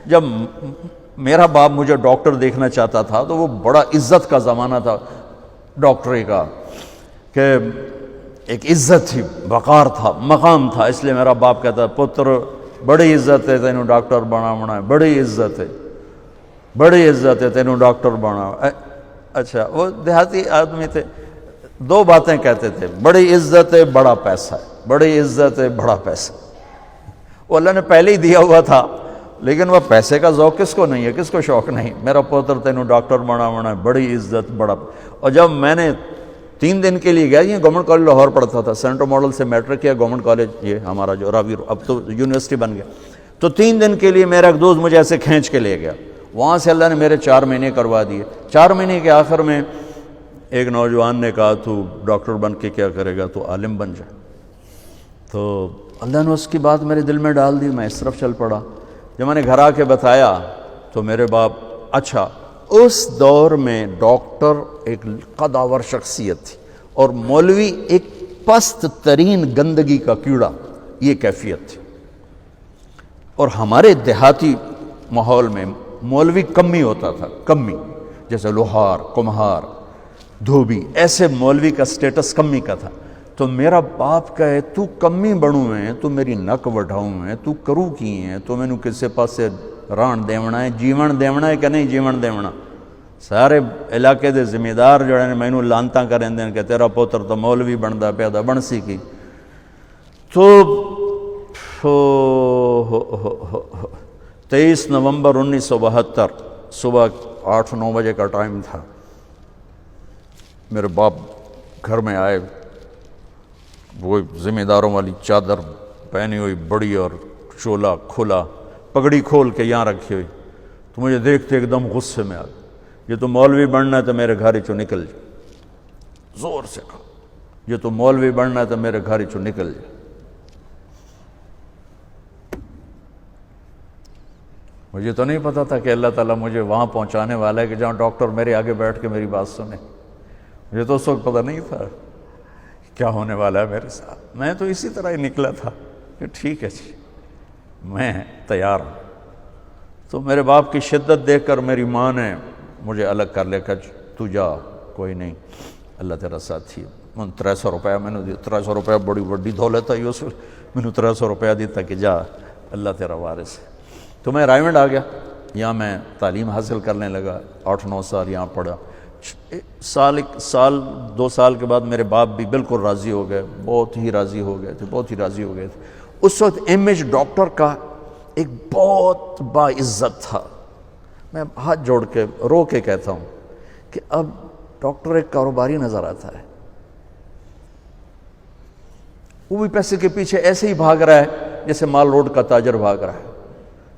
جب میرا باپ مجھے ڈاکٹر دیکھنا چاہتا تھا تو وہ بڑا عزت کا زمانہ تھا ڈاکٹری کا، کہ ایک عزت تھی، وقار تھا، مقام تھا، اس لیے میرا باپ کہتا پتر بڑی عزت ہے تینوں ڈاکٹر بناونا ہے، بڑی عزت ہے، بڑی عزت ہے تینوں ڈاکٹر بنا۔ اچھا، وہ دیہاتی آدمی تھے، دو باتیں کہتے تھے، بڑی عزت ہے بڑا پیسہ ہے، بڑی عزت ہے بڑا پیسہ۔ وہ اللہ نے پہلے ہی دیا ہوا تھا، لیکن وہ پیسے کا ذوق کس کو نہیں ہے، کس کو شوق نہیں، میرا پوتر تینوں ڈاکٹر بناونا ہے، بڑی عزت بڑا۔ اور جب میں نے 3 دن کے لیے گیا، یہ گورنمنٹ کالج لاہور پڑھتا تھا، سینٹر ماڈل سے میٹرک کیا، گورنمنٹ کالج یہ ہمارا جو راوی اب تو یونیورسٹی بن گیا، تو 3 دن کے لیے میرا ایک دوست مجھے ایسے کھینچ کے لے گیا، وہاں سے اللہ نے میرے 4 مہینے کروا دیے۔ 4 مہینے کے آخر میں ایک نوجوان نے کہا تو ڈاکٹر بن کے کیا کرے گا، تو عالم بن جائے۔ تو اللہ نے اس کی بات میرے دل میں ڈال دی، میں اس طرف چل پڑا۔ جب میں نے گھر آ کے بتایا تو میرے باپ، اچھا اس دور میں ڈاکٹر ایک قداور شخصیت تھی اور مولوی ایک پست ترین گندگی کا کیڑا، یہ کیفیت تھی۔ اور ہمارے دیہاتی ماحول میں مولوی کمی ہوتا تھا، کمی، جیسے لوہار، کمہار، دھوبی، ایسے مولوی کا سٹیٹس کمی کا تھا۔ تو میرا باپ کہے تو کمی بڑوں ہیں، تو میری نک وڈھاؤں ہیں، تو کرو کی ہیں، تو میں نے کسے پاسے ران دیونا ہے، جیون دیونا ہے کہ نہیں جیون دیونا۔ سارے علاقے دے ذمہ دار جو ہے میں لانتا کریں دیں کہ تیرا پوتر تو مولوی بندا پیدا بن سی کی۔ تو 23 نومبر 1972 صبح 8-9 بجے کا ٹائم تھا، میرے باپ گھر میں آئے، وہ ذمہ داروں والی چادر پہنی ہوئی بڑی اور چولا کھلا، پگڑی کھول کے یہاں رکھی ہوئی، تو مجھے دیکھتے ایک دم غصے میں آ گیا، یہ تو مولوی بننا ہے تو میرے گھر چوں نکل جائے، زور سے کہا یہ تو مولوی بننا ہے تو میرے گھر چوں نکل جائے۔ مجھے تو نہیں پتا تھا کہ اللہ تعالیٰ مجھے وہاں پہنچانے والا ہے کہ جہاں ڈاکٹر میرے آگے بیٹھ کے میری بات سنے۔ مجھے تو اس وقت پتہ نہیں تھا کیا ہونے والا ہے میرے ساتھ۔ میں تو اسی طرح ہی نکلا تھا کہ ٹھیک ہے جی میں تیار ہوں۔ تو میرے باپ کی شدت دیکھ کر میری ماں نے مجھے الگ کر لیا کہ تو جا، کوئی نہیں، اللہ تیرا ساتھی ہے۔ 300 روپیہ میں نے دیا، 300 روپیہ بڑی بڑی دولت ہے اس وقت، میں نے 300 روپیہ دیتا کہ جا اللہ تیرا وارث ہے۔ تو میں رائمنڈ آ گیا، یہاں میں تعلیم حاصل کرنے لگا، 8-9 سال یہاں پڑھا۔ سال 2 سال کے بعد میرے باپ بھی بالکل راضی ہو گئے، بہت ہی راضی ہو گئے تھے، بہت ہی راضی ہو گئے تھے۔ اس وقت امیج ڈاکٹر کا ایک بہت باعزت تھا۔ میں ہاتھ جوڑ کے رو کے کہتا ہوں کہ اب ڈاکٹر ایک کاروباری نظر آتا ہے، وہ بھی پیسے کے پیچھے ایسے ہی بھاگ رہا ہے جیسے مال روڈ کا تاجر بھاگ رہا ہے،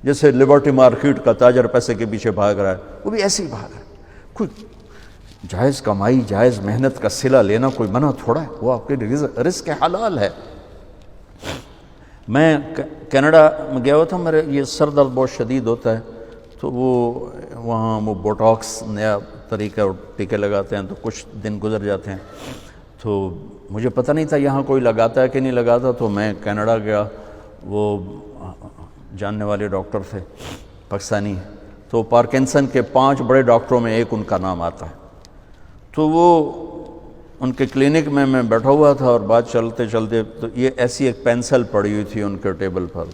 جیسے لبرٹی مارکیٹ کا تاجر پیسے کے پیچھے بھاگ رہا ہے، وہ بھی ایسے ہی بھاگ رہا ہے۔ کوئی جائز کمائی، جائز محنت کا صلہ لینا کوئی منع تھوڑا ہے، وہ آپ کے رزق حلال ہے۔ میں کینیڈا میں گیا ہوا تھا، میرے یہ سر درد بہت شدید ہوتا ہے، تو وہاں وہ بوٹاکس نیا طریقہ ٹیکے لگاتے ہیں، تو کچھ دن گزر جاتے ہیں، تو مجھے پتہ نہیں تھا یہاں کوئی لگاتا ہے کہ نہیں لگاتا۔ تو میں کینیڈا گیا، وہ جاننے والے ڈاکٹر تھے پاکستانی، تو پارکنسن کے 5 بڑے ڈاکٹروں میں ایک ان کا نام آتا ہے۔ تو وہ ان کے کلینک میں بیٹھا ہوا تھا اور بات چلتے چلتے تو یہ ایسی ایک پینسل پڑی ہوئی تھی ان کے ٹیبل پر،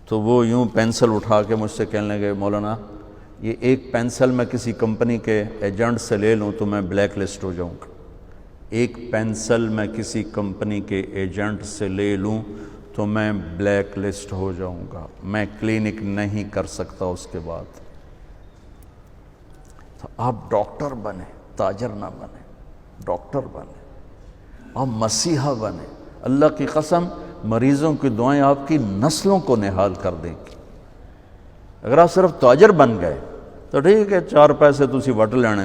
تو وہ یوں پینسل اٹھا کے مجھ سے کہنے لگے مولانا یہ ایک پینسل میں کسی کمپنی کے ایجنٹ سے لے لوں تو میں بلیک لسٹ ہو جاؤں گا، ایک پینسل میں کسی کمپنی کے ایجنٹ سے لے لوں تو میں بلیک لسٹ ہو جاؤں گا، میں کلینک نہیں کر سکتا اس کے بعد۔ تو آپ ڈاکٹر بنے، تاجر نہ بنے، ڈاکٹر بنے، آپ مسیحا بنے۔ اللہ کی قسم مریضوں کی دعائیں آپ کی نسلوں کو نہال کر دیں گی۔ اگر آپ صرف تاجر بن گئے تو ٹھیک ہے 4 پیسے تسی وٹ لینے،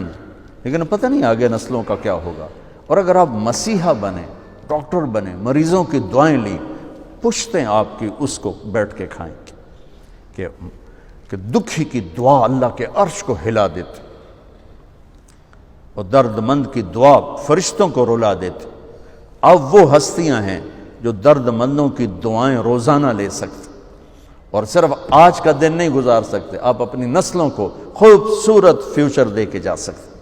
لیکن پتہ نہیں آگے نسلوں کا کیا ہوگا۔ اور اگر آپ مسیحا بنے، ڈاکٹر بنے، مریضوں کی دعائیں لیں، پشتیں آپ کی اس کو بیٹھ کے کھائیں گے کہ دکھی کی دعا اللہ کے عرش کو ہلا دیتے اور درد مند کی دعا فرشتوں کو رلا دیتے۔ اب وہ ہستیاں ہیں جو درد مندوں کی دعائیں روزانہ لے سکتے اور صرف آج کا دن نہیں گزار سکتے، آپ اپنی نسلوں کو خوبصورت فیوچر دے کے جا سکتے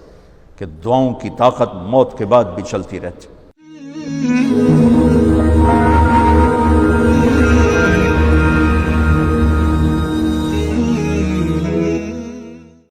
کہ دعاؤں کی طاقت موت کے بعد بھی چلتی رہتی۔